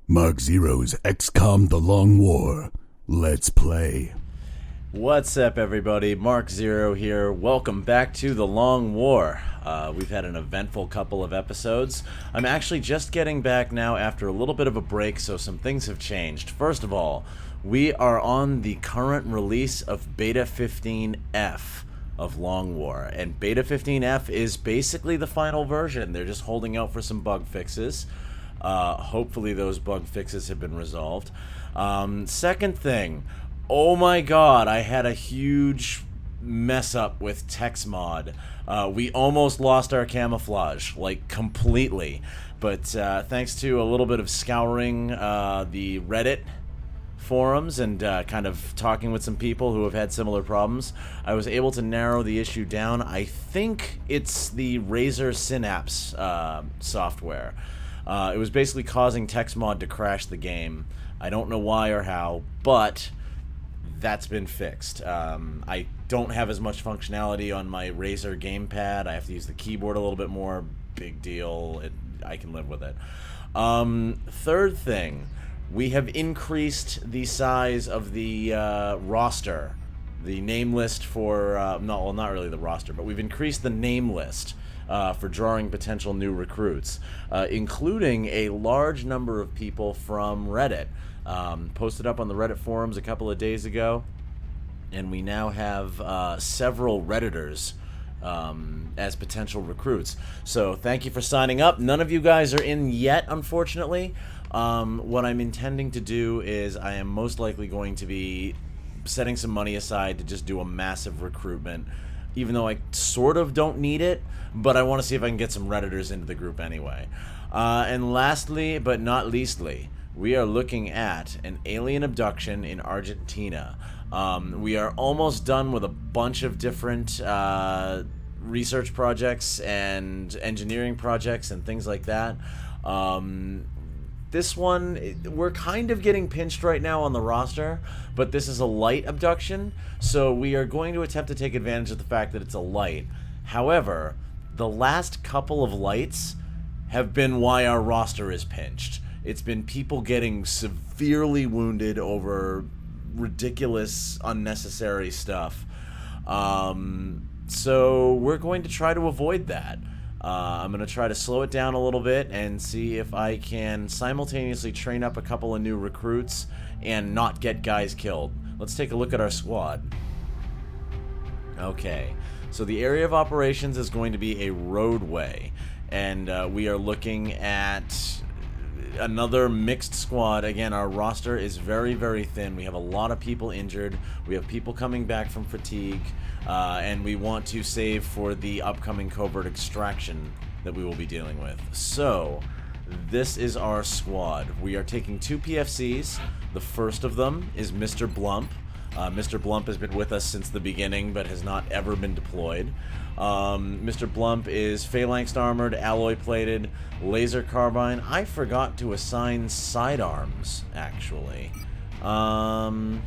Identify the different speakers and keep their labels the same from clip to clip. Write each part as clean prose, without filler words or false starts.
Speaker 1: Mark Zero's XCOM The Long War. Let's play.
Speaker 2: What's up, everybody? Mark Zero here. Welcome back to The Long War. We've had an eventful couple of episodes. I'm actually just getting back now after a little bit of a break, so some things have changed. First of all, we are on the current release of Beta 15F of Long War, and Beta 15F is basically the final version. They're just holding out for some bug fixes. Hopefully those bug fixes have been resolved. Second thing, oh my god, I had a huge mess up with text mod. We almost lost our camouflage, like completely. But thanks to a little bit of scouring the Reddit forums and kind of talking with some people who have had similar problems, I was able to narrow the issue down. I think it's the Razer Synapse software. It was basically causing TextMod to crash the game. I don't know why or how, but that's been fixed. I don't have as much functionality on my Razer gamepad. I have to use the keyboard a little bit more. Big deal. I can live with it. Third thing, we have increased the size of the roster, the name list for... not really the roster, but we've increased the name list for drawing potential new recruits, including a large number of people from Reddit. Posted up on the Reddit forums a couple of days ago, and we now have several Redditors as potential recruits. So thank you for signing up. None of you guys are in yet, unfortunately. What I'm intending to do is I am most likely going to be setting some money aside to just do a massive recruitment, even though I sort of don't need it, but I want to see if I can get some Redditors into the group anyway. And lastly, but not leastly, we are looking at an alien abduction in Argentina. We are almost done with a bunch of different research projects and engineering projects and things like that. This one, we're kind of getting pinched right now on the roster, but this is a light abduction, so we are going to attempt to take advantage of the fact that it's a light. However, the last couple of lights have been why our roster is pinched. It's been people getting severely wounded over ridiculous, unnecessary stuff. So we're going to try to avoid that. I'm going to try to slow it down a little bit and see if I can simultaneously train up a couple of new recruits and not get guys killed. Let's take a look at our squad. Okay, so the area of operations is going to be a roadway, and we are looking at another mixed squad. Again, our roster is very, very thin. We have a lot of people injured. We have people coming back from fatigue, and we want to save for the upcoming covert extraction that we will be dealing with. So, this is our squad. We are taking 2 PFCs. The first of them is Mr. Blump. Mr. Blump has been with us since the beginning, but has not ever been deployed. Mr. Blump is phalanx armored, alloy plated, laser carbine. I forgot to assign sidearms, actually. I'll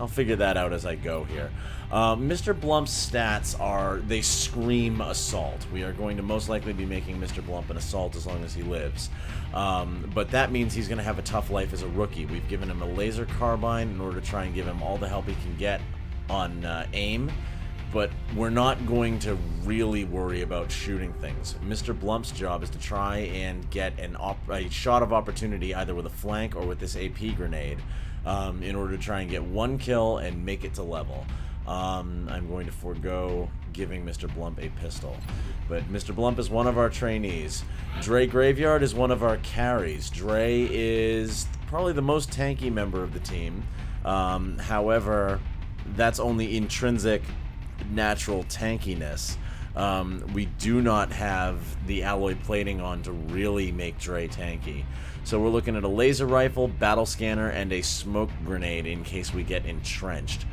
Speaker 2: figure that out as I go here. Mr. Blump's stats are, they scream assault. We are going to most likely be making Mr. Blump an assault as long as he lives. But that means he's going to have a tough life as a rookie. We've given him a laser carbine in order to try and give him all the help he can get on aim. But we're not going to really worry about shooting things. Mr. Blump's job is to try and get a shot of opportunity either with a flank or with this AP grenade in order to try and get one kill and make it to level. I'm going to forego giving Mr. Blump a pistol. But Mr. Blump is one of our trainees. Dre Graveyard is one of our carries. Dre is probably the most tanky member of the team. However, that's only intrinsic natural tankiness. We do not have the alloy plating on to really make Dre tanky. So we're looking at a laser rifle, battle scanner, and a smoke grenade in case we get entrenched.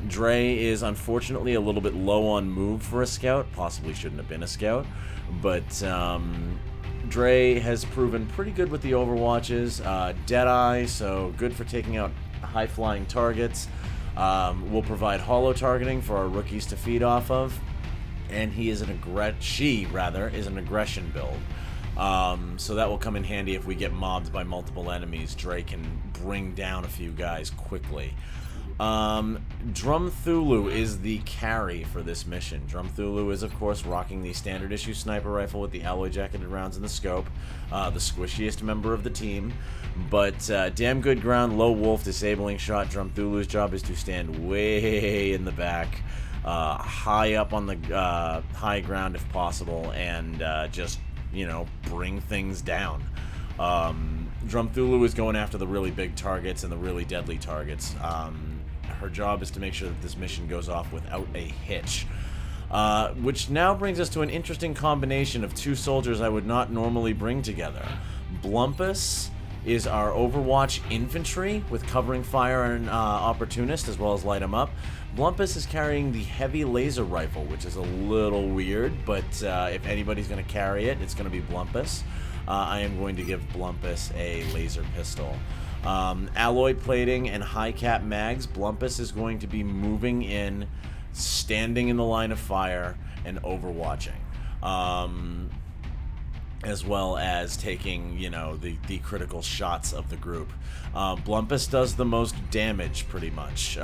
Speaker 2: Dre is unfortunately a little bit low on move for a scout. Possibly shouldn't have been a scout. But Dre has proven pretty good with the overwatches. Deadeye, so good for taking out high-flying targets. We'll provide holo targeting for our rookies to feed off of. And she is an aggression build. So that will come in handy if we get mobbed by multiple enemies. Dre can bring down a few guys quickly. Drum Thulu is the carry for this mission. Drum Thulu is, of course, rocking the standard issue sniper rifle with the alloy jacketed rounds in the scope, the squishiest member of the team. But damn good ground, low wolf, disabling shot. Drum Thulu's job is to stand way in the back, high up on the high ground if possible, and just, you know, bring things down. Drum Thulu is going after the really big targets and the really deadly targets. Her job is to make sure that this mission goes off without a hitch. Which now brings us to an interesting combination of two soldiers I would not normally bring together. Blumpus is our Overwatch infantry with covering fire and opportunist, as well as light 'em up. Blumpus is carrying the heavy laser rifle, which is a little weird, but if anybody's going to carry it, it's going to be Blumpus. I am going to give Blumpus a laser pistol. Alloy plating and high cap mags. Blumpus is going to be moving in, standing in the line of fire, and overwatching. As well as taking, you know, the critical shots of the group. Blumpus does the most damage, pretty much.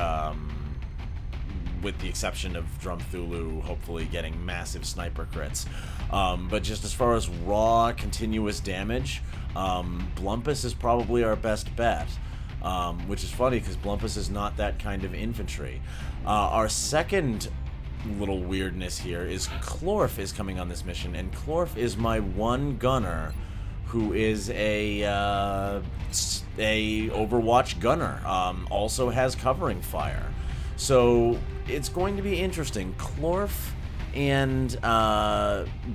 Speaker 2: With the exception of Drum Thulu hopefully getting massive sniper crits. But just as far as raw, continuous damage, Blumpus is probably our best bet. Which is funny, because Blumpus is not that kind of infantry. Our second little weirdness here is Chlorf is coming on this mission, and Chlorf is my one gunner who is a Overwatch gunner. Also has covering fire. So it's going to be interesting. Chlorf and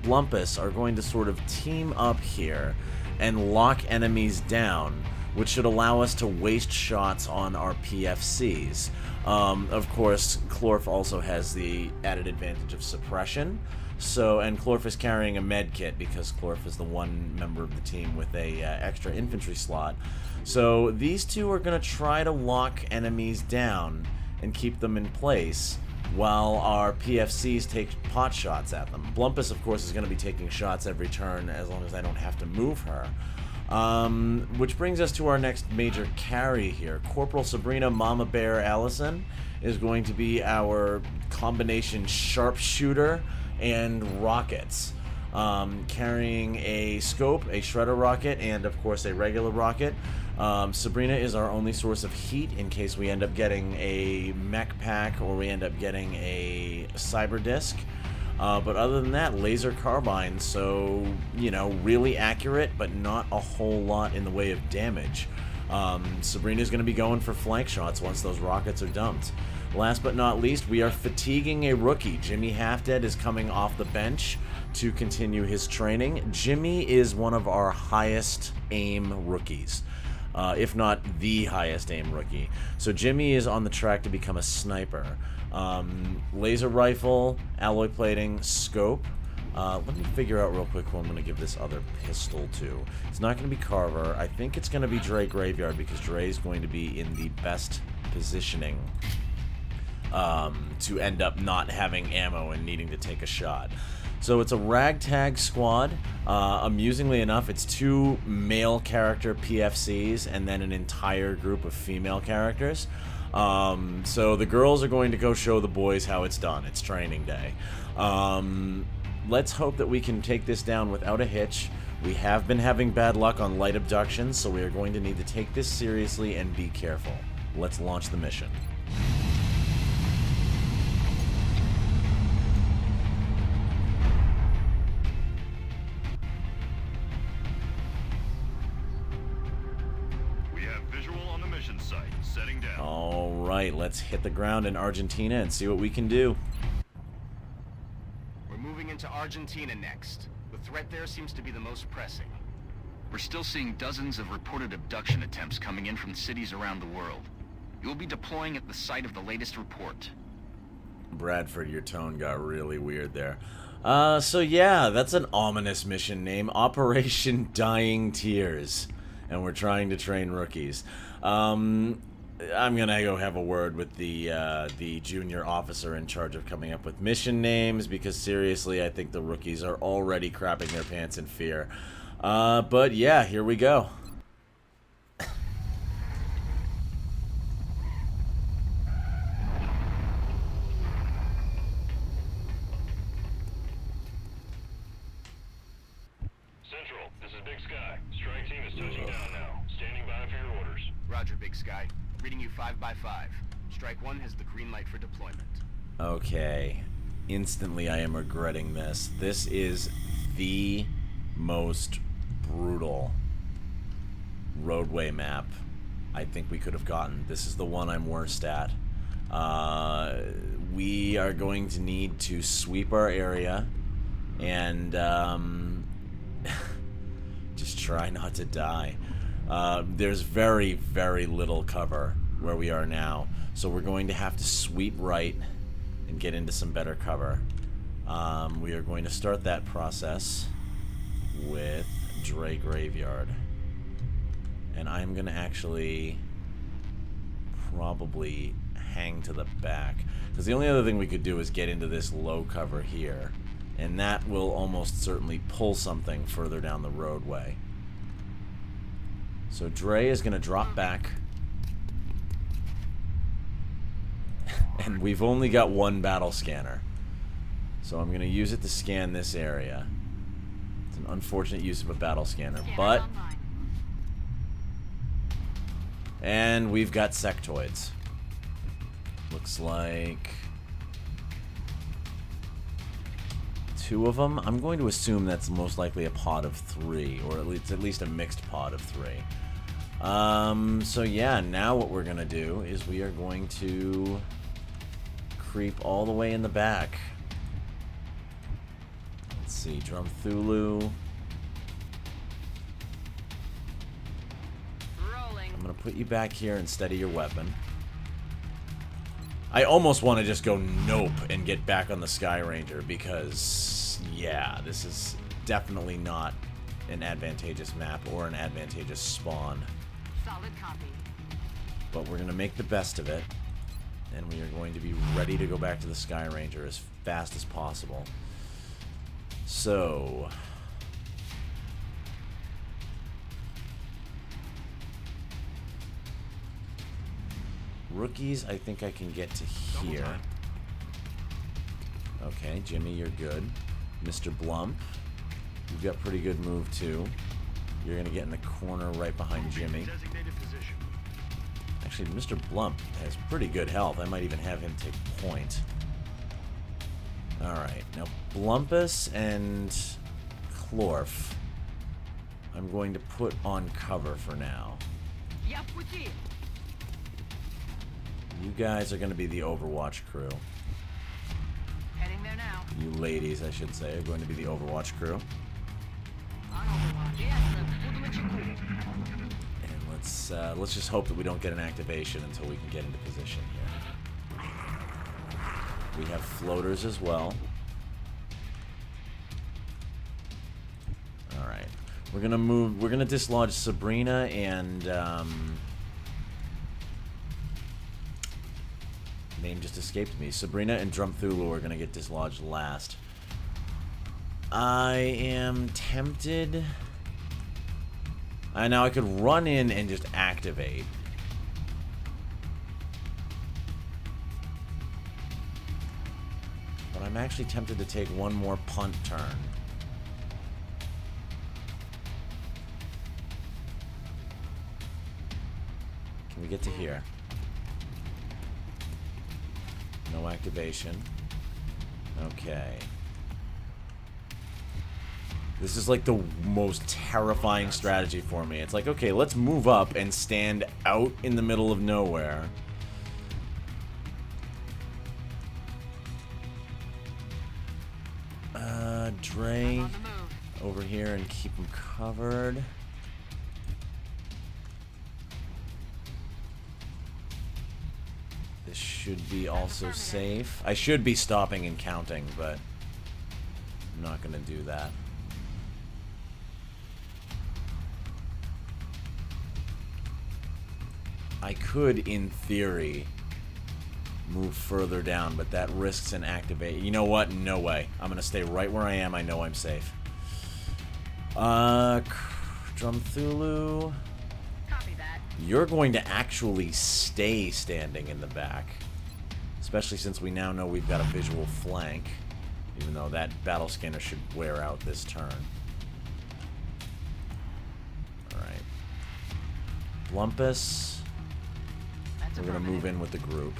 Speaker 2: Blumpus are going to sort of team up here and lock enemies down, which should allow us to waste shots on our PFCs. Of course, Chlorf also has the added advantage of suppression. So, and Chlorf is carrying a med kit because Chlorf is the one member of the team with a extra infantry slot. So these two are going to try to lock enemies down and keep them in place while our PFCs take pot shots at them. Blumpus, of course, is going to be taking shots every turn as long as I don't have to move her. Which brings us to our next major carry here. Corporal Sabrina Mama Bear Allison is going to be our combination sharpshooter and rockets. Carrying a scope, a shredder rocket, and of course a regular rocket. Sabrina is our only source of heat in case we end up getting a mech pack or we end up getting a cyber disc. But other than that, laser carbine, so, you know, really accurate, but not a whole lot in the way of damage. Sabrina's going to be going for flank shots once those rockets are dumped. Last but not least, we are fatiguing a rookie. Jimmy Halfdead is coming off the bench to continue his training. Jimmy is one of our highest aim rookies. If not the highest aim rookie. So Jimmy is on the track to become a sniper. Laser rifle, alloy plating, scope. Let me figure out real quick who I'm going to give this other pistol to. It's not going to be Carver. I think it's going to be Dre Graveyard because Dre is going to be in the best positioning to end up not having ammo and needing to take a shot. So it's a ragtag squad. Amusingly enough, it's 2 male character PFCs and then an entire group of female characters. So the girls are going to go show the boys how it's done. It's training day. Let's hope that we can take this down without a hitch. We have been having bad luck on light abductions, so we are going to need to take this seriously and be careful. Let's launch the mission. Alright, let's hit the ground in Argentina and see what we can do.
Speaker 3: We're moving into Argentina next. The threat there seems to be the most pressing.
Speaker 4: We're still seeing dozens of reported abduction attempts coming in from cities around the world. You'll be deploying at the site of the latest report.
Speaker 2: Bradford, your tone got really weird there. So yeah, that's an ominous mission name. Operation Dying Tears. And we're trying to train rookies. I'm gonna go have a word with the junior officer in charge of coming up with mission names, because seriously, I think the rookies are already crapping their pants in fear. But yeah, here we go.
Speaker 5: Central, this is Big Sky. Strike team is touching down now. Standing by for your orders.
Speaker 3: Roger, Big Sky. Reading you 5 by 5. Strike 1 has the green light for deployment.
Speaker 2: Okay. Instantly I am regretting this. This is the most brutal roadway map I think we could have gotten. This is the one I'm worst at. We are going to need to sweep our area and just try not to die. There's very, very little cover where we are now, so we're going to have to sweep right and get into some better cover. We are going to start that process with Dre Graveyard. And I'm going to actually probably hang to the back. Because the only other thing we could do is get into this low cover here. And that will almost certainly pull something further down the roadway. So Dre is going to drop back. And we've only got one battle scanner. So I'm going to use it to scan this area. It's an unfortunate use of a battle scanner, but... And we've got sectoids. Looks like... 2 of them. I'm going to assume that's most likely a pod of 3, or at least a mixed pod of 3. So yeah, now what we're going to do is we are going to creep all the way in the back. Let's see, Drum Thulu. I'm going to put you back here and steady your weapon. I almost want to just go nope and get back on the Sky Ranger because, yeah, this is definitely not an advantageous map or an advantageous spawn.
Speaker 6: Solid copy.
Speaker 2: But we're going to make the best of it, and we are going to be ready to go back to the Sky Ranger as fast as possible. So... Rookies, I think I can get to here. Okay, Jimmy, you're good. Mr. Blump, you've got pretty good move, too. You're going to get in the corner right behind Jimmy. Actually, Mr. Blump has pretty good health. I might even have him take point. Alright, now Blumpus and Clorf, I'm going to put on cover for now. You guys are going to be the Overwatch crew.
Speaker 6: Heading there now.
Speaker 2: You ladies, I should say, are going to be the Overwatch crew.
Speaker 6: On Overwatch. Yes,
Speaker 2: And let's just hope that we don't get an activation until we can get into position here. We have floaters as well. All right, we're gonna move. We're gonna dislodge Sabrina and name just escaped me. Sabrina and Drum Thulu are gonna get dislodged last. I am tempted. Now I could run in and just activate. But I'm actually tempted to take one more punt turn. Can we get to here? No activation. Okay. This is like the most terrifying strategy for me. It's like, okay, let's move up and stand out in the middle of nowhere. Dre over here and keep him covered. This should be also safe. I should be stopping and counting, but I'm not going to do that. I could, in theory, move further down, but that risks an activate. You know what? No way. I'm going to stay right where I am. I know I'm safe. Drumthulu.
Speaker 6: Copy that.
Speaker 2: You're going to actually stay standing in the back. Especially since we now know we've got a visual flank. Even though that battle scanner should wear out this turn. Alright. Lumpus.
Speaker 6: That's
Speaker 2: We're going to move in with the group.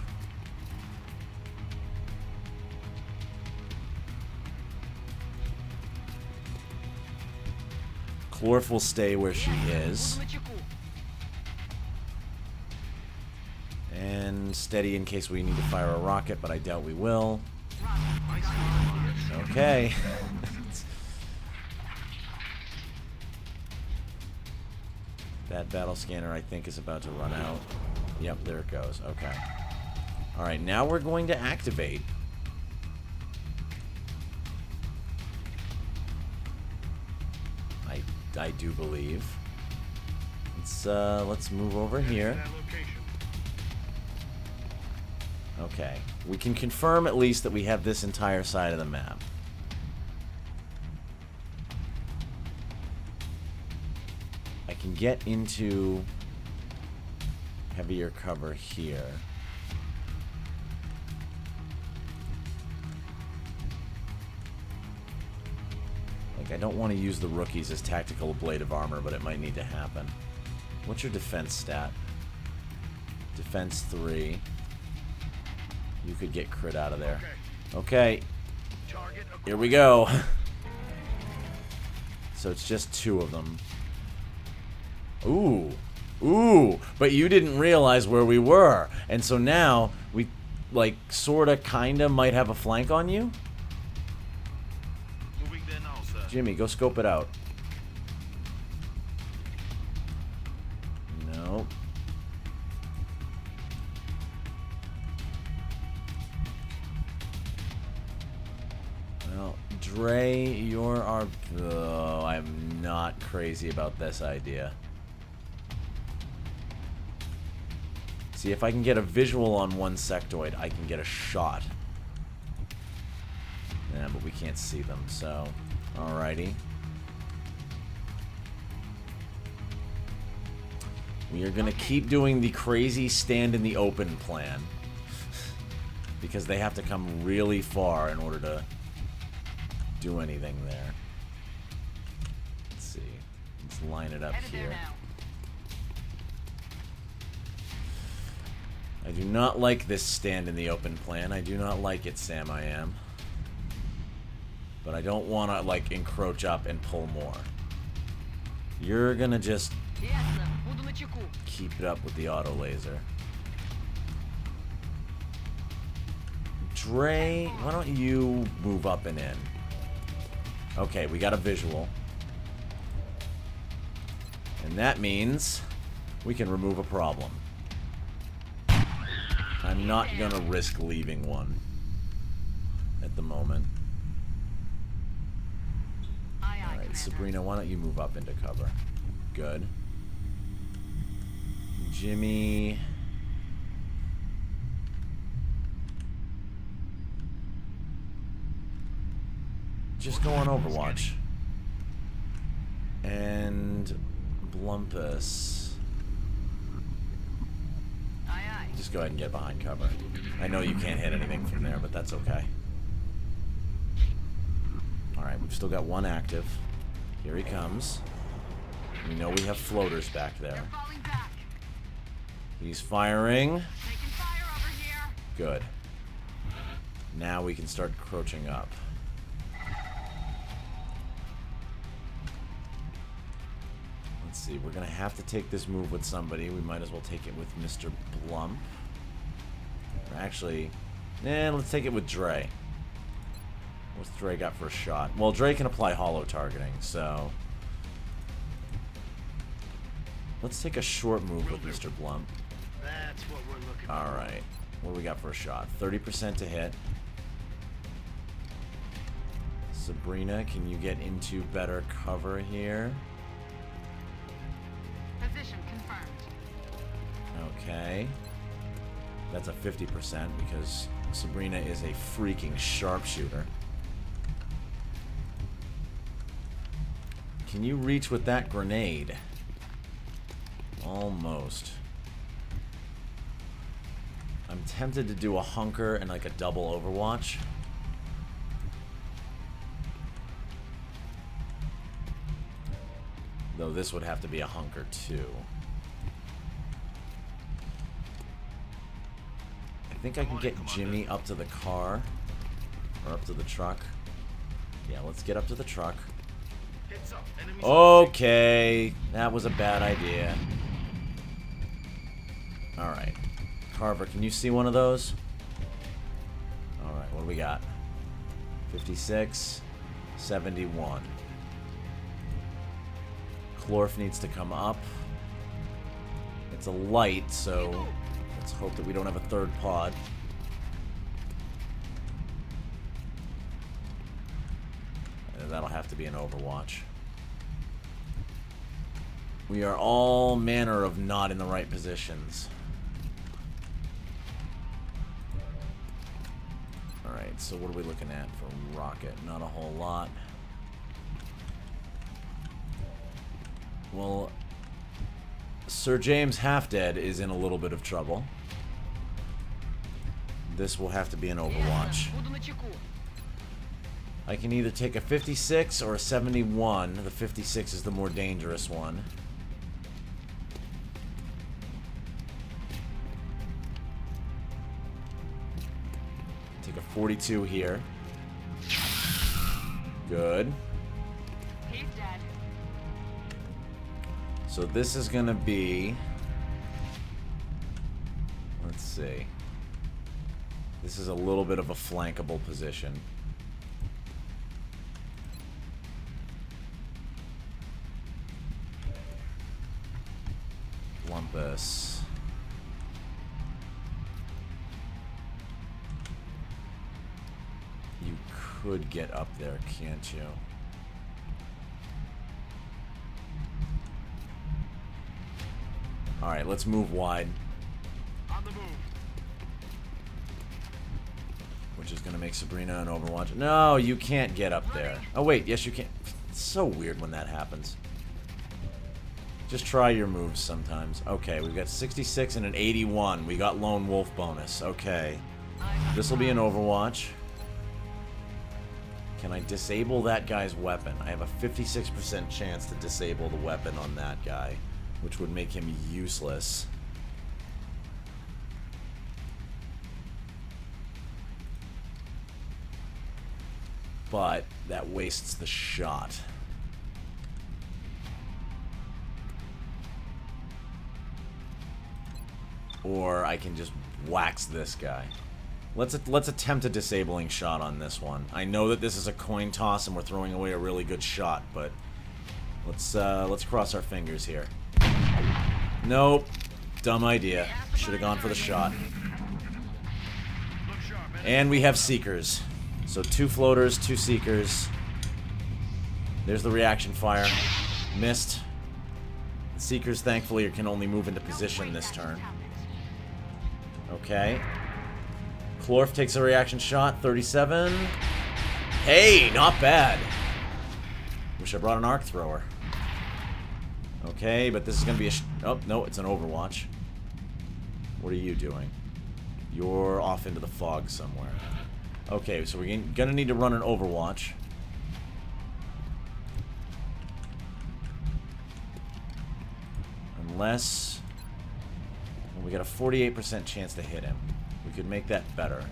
Speaker 2: Clorf will stay where she is. And steady in case we need to fire a rocket, but I doubt we will. Okay. That battle scanner, I think, is about to run out. Yep, there it goes. Okay. Alright, now we're going to activate. I do believe. Let's move over here. Okay. We can confirm at least that we have this entire side of the map. I can get into heavier cover here. Like, I don't want to use the rookies as tactical ablative armor, but it might need to happen. What's your defense stat? Defense 3. You could get crit out of there. Okay. Here we go. So it's just 2 of them. Ooh. Ooh. But you didn't realize where we were. And so now we, like, sorta, kinda might have a flank on you?
Speaker 5: Moving there now, sir.
Speaker 2: Jimmy, go scope it out. No. Well, Dre, you're our... Oh, I'm not crazy about this idea. See, if I can get a visual on one sectoid, I can get a shot. Yeah, but we can't see them, so... Alrighty. We are gonna keep doing the crazy stand in the open plan. Because they have to come really far in order to do anything there. Let's see. Let's line it up here. I do not like this stand in the open plan. I do not like it, Sam, I am. But I don't want to, like, encroach up and pull more. You're gonna just keep it up with the auto laser. Dre, why don't you move up and in? Okay, we got a visual. And that means we can remove a problem. I'm not gonna risk leaving one at the moment. Alright, Sabrina, why don't you move up into cover? Good. Jimmy... Just go on Overwatch. And... Blumpus... Just go ahead and get behind cover. I know you can't hit anything from there, but that's okay. Alright, we've still got one active. Here he comes. We know we have floaters back there. He's firing. Good. Now we can start crouching up. Let's see, we're gonna have to take this move with somebody. We might as well take it with Mr. Blump. Or actually, let's take it with Dre. What's Dre got for a shot? Well, Dre can apply hollow targeting, so... Let's take a short move with Mr. Blump.
Speaker 3: That's what we're looking for.
Speaker 2: Alright, what do we got for a shot? 30% to hit. Sabrina, can you get into better cover here?
Speaker 6: Position confirmed.
Speaker 2: Okay. That's a 50% because Sabrina is a freaking sharpshooter. Can you reach with that grenade? Almost. I'm tempted to do a hunker and like a double overwatch. Though this would have to be a hunker too. I think I can get Jimmy up to the car. Or up to the truck. Yeah, let's get up to the truck. Okay, that was a bad idea. Alright. Carver, can you see one of those? Alright, what do we got? 56, 71. Clorf needs to come up. It's a light, so let's hope that we don't have a third pod. That'll have to be an overwatch. We are all manner of not in the right positions. Alright, so what are we looking at for rocket? Not a whole lot. Well, Sir James Half-Dead is in a little bit of trouble. This will have to be an overwatch. I can either take a 56 or a 71. The 56 is the more dangerous one. Take a 42 here. Good.
Speaker 6: He's dead.
Speaker 2: So this is gonna be... Let's see. This is a little bit of a flankable position. Lumpus. You could get up there, can't you? Alright, let's move wide.
Speaker 3: On the move.
Speaker 2: Which is going to make Sabrina an Overwatch. No, you can't get up there. Oh, wait. Yes, you can. It's so weird when that happens. Just try your moves sometimes. Okay, we've got 66 and an 81. We got Lone Wolf bonus. Okay. This will be an Overwatch. Can I disable that guy's weapon? I have a 56% chance to disable the weapon on that guy, which would make him useless. But that wastes the shot. Or I can just wax this guy. Let's attempt a disabling shot on this one. I know that this is a coin toss and we're throwing away a really good shot, but let's cross our fingers here. Nope. Dumb idea. Should have gone for the shot. And we have Seekers. So 2 floaters, 2 Seekers. There's the reaction fire. Missed. The Seekers, thankfully, can only move into position this turn. Okay. Clorf takes a reaction shot. 37. Hey, not bad. Wish I brought an arc thrower. Okay, but this is going to be a... oh, no, it's an Overwatch. What are you doing? You're off into the fog somewhere. Okay, so we're going to need to run an Overwatch. Unless... well, we got a 48% chance to hit him. We could make that better.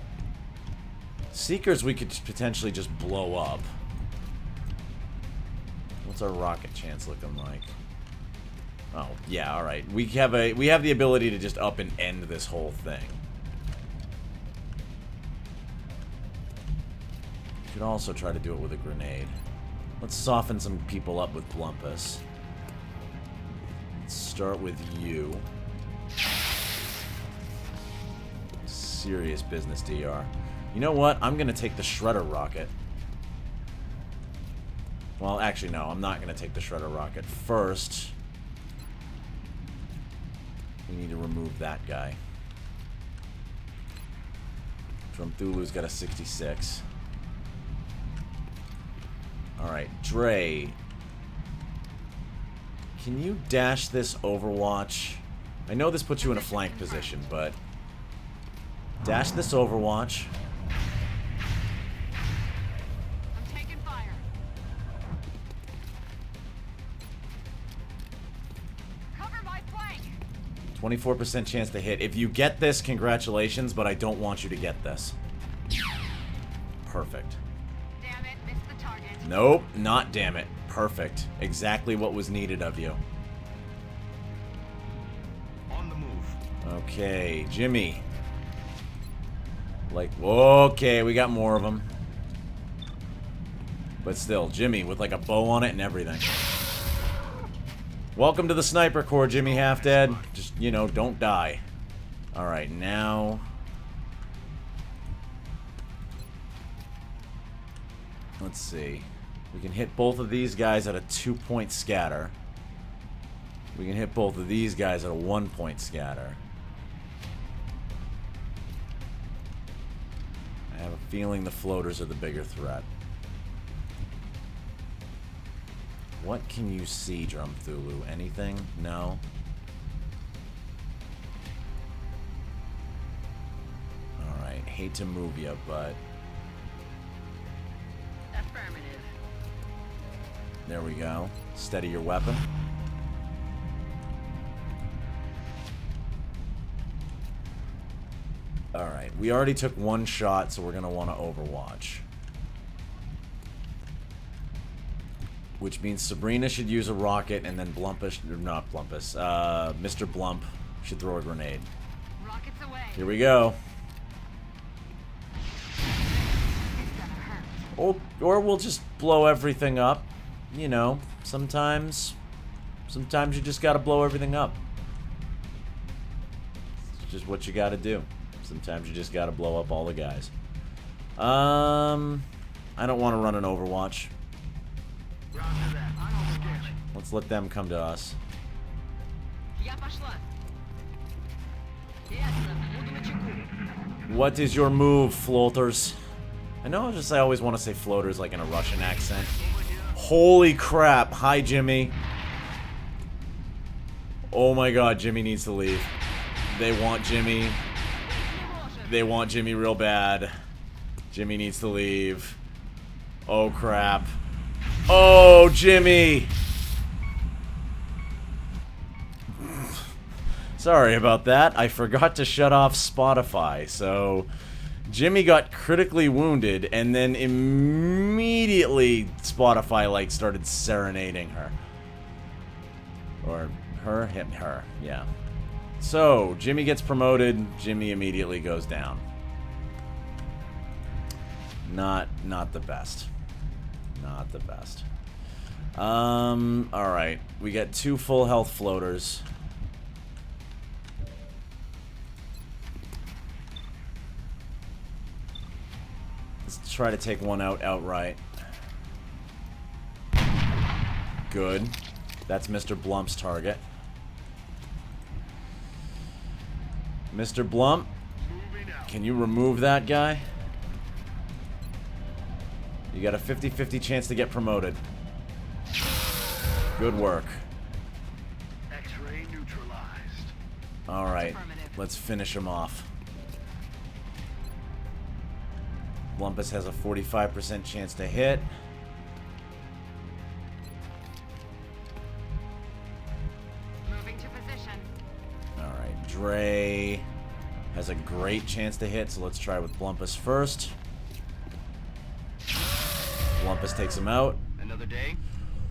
Speaker 2: Seekers we could potentially just blow up. What's our rocket chance looking like? Oh, yeah, alright. We have the ability to just up and end this whole thing. We could also try to do it with a grenade. Let's soften some people up with Blumpus. Let's start with you. Serious business, DR. You know what? I'm gonna take the Shredder rocket. Well, actually, no. I'm not gonna take the Shredder rocket. First, we need to remove that guy. Drumthulu's got a 66. Alright, Dre. Can you dash this Overwatch? I know this puts you in a flank position, but dash this Overwatch.
Speaker 6: I'm taking fire. Cover my flank.
Speaker 2: 24% chance to hit. If you get this, congratulations, but I don't want you to get this. Perfect.
Speaker 6: Damn it, missed the target.
Speaker 2: Nope, not damn it. Perfect. Exactly what was needed of you.
Speaker 3: On the move.
Speaker 2: Okay, Jimmy. Like, okay, we got more of them. But still, Jimmy with like a bow on it and everything. Welcome to the Sniper Corps, Jimmy Half-Dead. Just, you know, don't die. Alright, now... Let's see. We can hit both of these guys at a 2-point scatter. We can hit both of these guys at a 1-point scatter. I have a feeling the floaters are the bigger threat. What can you see, Drum Thulu? Anything? No? Alright, hate to move you, but...
Speaker 6: Affirmative.
Speaker 2: There we go. Steady your weapon. Alright, we already took one shot, so we're going to want to overwatch. Which means Sabrina should use a rocket, and then Blumpus, or not Blumpus, Mr. Blump should throw a grenade.
Speaker 6: Rockets away.
Speaker 2: Here we go.
Speaker 6: It's gonna hurt.
Speaker 2: Or we'll just blow everything up. You know, sometimes you just gotta blow everything up. It's just what you gotta do. Sometimes you just gotta blow up all the guys. I don't want to run an Overwatch. Let's let them come to us.
Speaker 6: Я пошла. Ясно, буду начеку.
Speaker 2: What is your move, floaters? I know I always want to say floaters like in a Russian accent. Holy crap. Hi, Jimmy. Oh my god, Jimmy needs to leave. They want Jimmy. They want Jimmy real bad. Jimmy needs to leave. Oh crap. Oh, Jimmy! Sorry about that. I forgot to shut off Spotify, so Jimmy got critically wounded, and then immediately Spotify, like, started serenading her. Or her, him, her, yeah. So, Jimmy gets promoted, Jimmy immediately goes down. Not the best. Not the best. Alright. We got 2 full health floaters. Let's try to take one out outright. Good. That's Mr. Blump's target. Mr. Blump, can you remove that guy? You got a 50-50 chance to get promoted. Good work.
Speaker 3: X-ray neutralized.
Speaker 2: Alright, let's finish him off. Lumpus has a 45% chance to hit.
Speaker 6: Moving to position.
Speaker 2: Alright, Dre has a great chance to hit, so let's try with Blumpus first. Blumpus takes him out.
Speaker 3: Another day,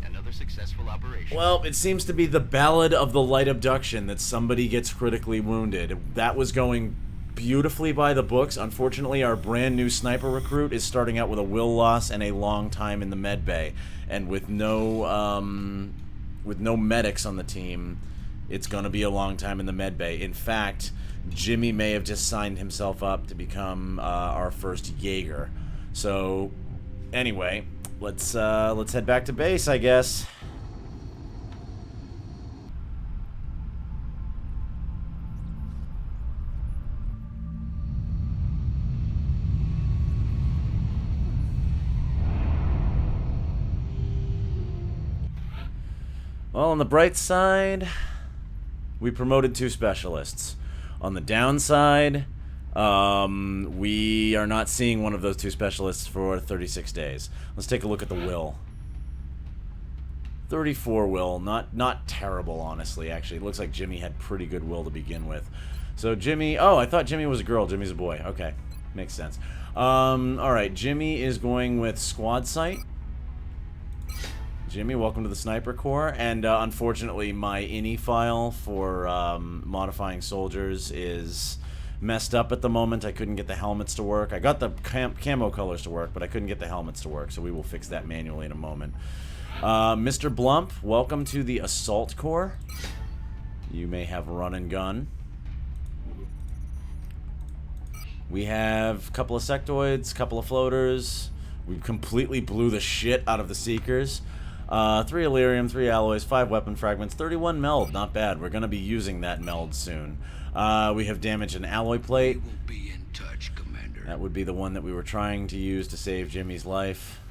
Speaker 3: another successful operation.
Speaker 2: Well, it seems to be the Ballad of the Light Abduction that somebody gets critically wounded. That was going beautifully by the books. Unfortunately, our brand new sniper recruit is starting out with a will loss and a long time in the med bay. And with no medics on the team, it's going to be a long time in the med bay. In fact, Jimmy may have just signed himself up to become our first Jaeger. So, anyway, let's head back to base, I guess. Well, on the bright side, we promoted 2 specialists. On the downside, we are not seeing one of those 2 specialists for 36 days. Let's take a look at the will. 34 will. Not terrible, honestly, actually. It looks like Jimmy had pretty good will to begin with. So Jimmy... Oh, I thought Jimmy was a girl. Jimmy's a boy. Okay. Makes sense. Alright. Jimmy is going with Squad Sight. Jimmy, welcome to the Sniper Corps. And unfortunately, my INI file for modifying soldiers is messed up at the moment. I couldn't get the helmets to work. I got the camo colors to work, but I couldn't get the helmets to work, so we will fix that manually in a moment. Mr. Blump, welcome to the Assault Corps. You may have run and gun. We have a couple of sectoids, a couple of floaters. We completely blew the shit out of the Seekers. 3 Illyrium, 3 alloys, 5 weapon fragments, 31 meld. Not bad. We're going to be using that meld soon. We have damaged an alloy plate.
Speaker 7: We'll be in touch, Commander.
Speaker 2: That would be the one that we were trying to use to save Jimmy's life.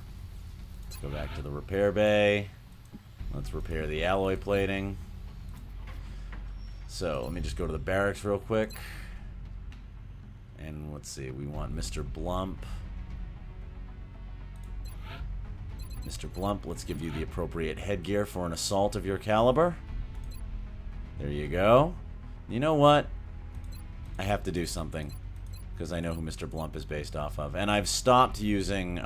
Speaker 2: Let's go back to the repair bay. Let's repair the alloy plating. So, let me just go to the barracks real quick. And let's see, we want Mr. Blump. Mr. Blump, let's give you the appropriate headgear for an assault of your caliber. There you go. You know what? I have to do something, because I know who Mr. Blump is based off of. And I've stopped using, the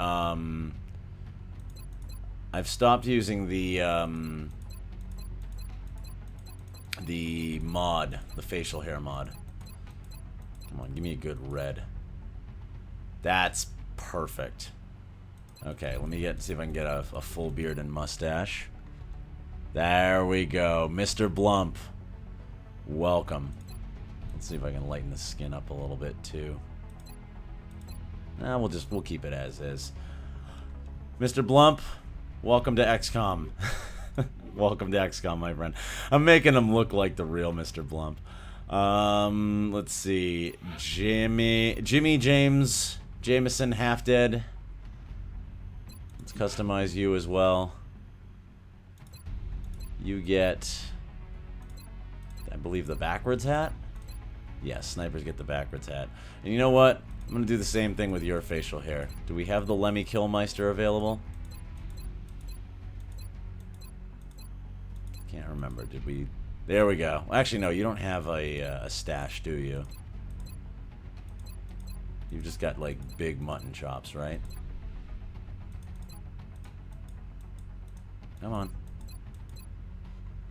Speaker 2: mod, the facial hair mod. Come on, give me a good red. That's perfect. Okay, let me see if I can get a full beard and mustache. There we go. Mr. Blump. Welcome. Let's see if I can lighten the skin up a little bit too. Nah, we'll keep it as is. Mr. Blump, welcome to XCOM. Welcome to XCOM, my friend. I'm making him look like the real Mr. Blump. Let's see. Jimmy James Jameson, half dead. Let's customize you as well. You get, I believe, the backwards hat. Yes, snipers get the backwards hat. And you know what? I'm gonna do the same thing with your facial hair. Do we have the Lemmy Killmeister available? Can't remember. Did we? There we go. Actually, no. You don't have a stash, do you? You've just got like big mutton chops, right? Come on.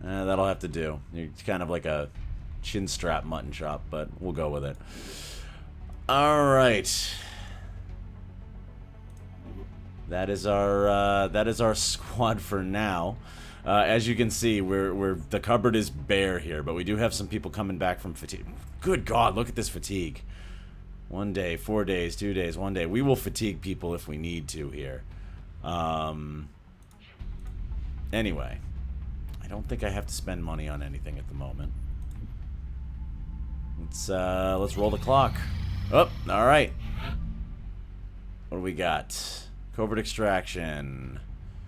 Speaker 2: That'll have to do. You're kind of like a chin strap mutton chop, but we'll go with it. Alright. That is our squad for now. As you can see, the cupboard is bare here, but we do have some people coming back from fatigue. Good God, look at this fatigue. 1 day, 4 days, 2 days, 1 day. We will fatigue people if we need to here. Anyway, I don't think I have to spend money on anything at the moment. Let's roll the clock. Oh, all right. What do we got? Covert extraction.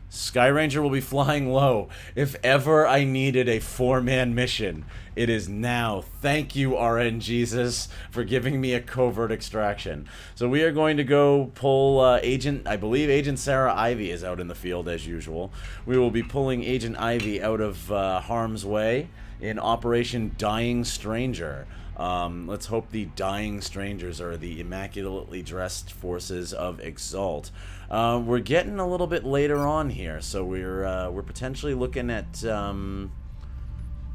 Speaker 2: Sky Ranger will be flying low. If ever I needed a 4-man mission, it is now. Thank you, RN Jesus, for giving me a covert extraction. So we are going to go pull I believe Agent Sarah Ivy is out in the field as usual. We will be pulling Agent Ivy out of harm's way in Operation Dying Stranger. Let's hope the Dying Strangers are the immaculately dressed forces of Exalt. We're getting a little bit later on here, so we're potentially looking at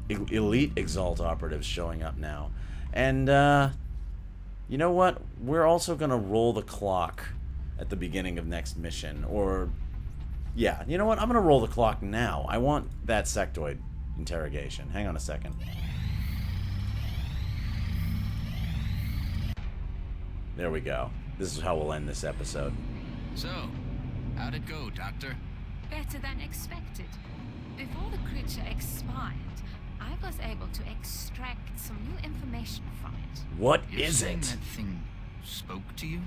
Speaker 2: elite Exalt operatives showing up now. And you know what? We're also gonna roll the clock at the beginning of next mission. Or yeah, you know what? I'm gonna roll the clock now. I want that sectoid interrogation. Hang on a second. There we go. This is how we'll end this episode.
Speaker 4: So, how'd it go, Doctor?
Speaker 6: Better than expected. Before the creature expired, I was able to extract some new information from it.
Speaker 2: What
Speaker 4: You're
Speaker 2: is
Speaker 4: saying
Speaker 2: it?
Speaker 4: that thing spoke to you?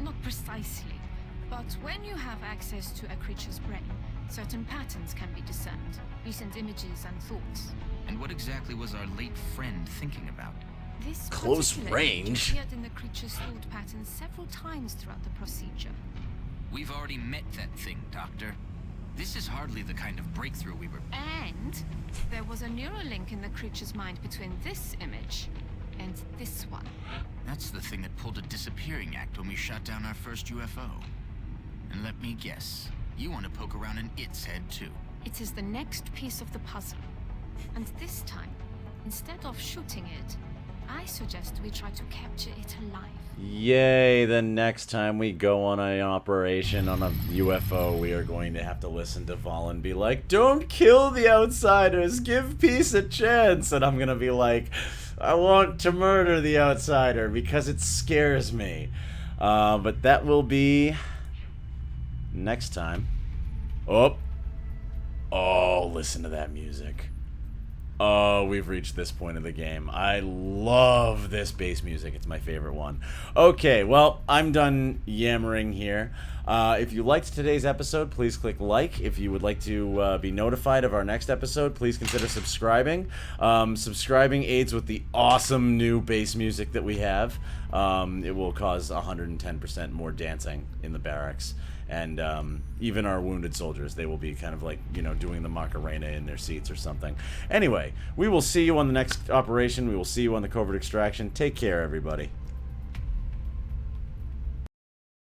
Speaker 6: Not precisely, but when you have access to a creature's brain, certain patterns can be discerned. recent images and thoughts.
Speaker 4: And what exactly was our late friend thinking about?
Speaker 6: This
Speaker 2: Close
Speaker 6: particular image
Speaker 2: range.
Speaker 6: appeared in the creature's thought pattern several times throughout the procedure.
Speaker 4: We've already met that thing, Doctor. This is hardly the kind of breakthrough we were...
Speaker 6: And there was a neural link in the creature's mind between this image and this one.
Speaker 4: That's the thing that pulled a disappearing act when we shot down our first UFO. And let me guess, you want to poke around in its head too.
Speaker 6: It is the next piece of the puzzle. And this time, instead of shooting it, I suggest we try to capture it alive.
Speaker 2: Yay, the next time we go on an operation on a UFO, we are going to have to listen to Val and be like, don't kill the outsiders, give peace a chance. And I'm going to be like, I want to murder the outsider because it scares me. But that will be next time. Oh, listen to that music. Oh, we've reached this point of the game. I love this bass music. It's my favorite one. Okay, well, I'm done yammering here. If you liked today's episode, please click like. If you would like to be notified of our next episode, please consider subscribing. Subscribing aids with the awesome new bass music that we have. It will cause 110% more dancing in the barracks. And even our wounded soldiers, they will be kind of like, you know, doing the Macarena in their seats or something. Anyway, we will see you on the next operation. We will see you on the covert extraction. Take care, everybody.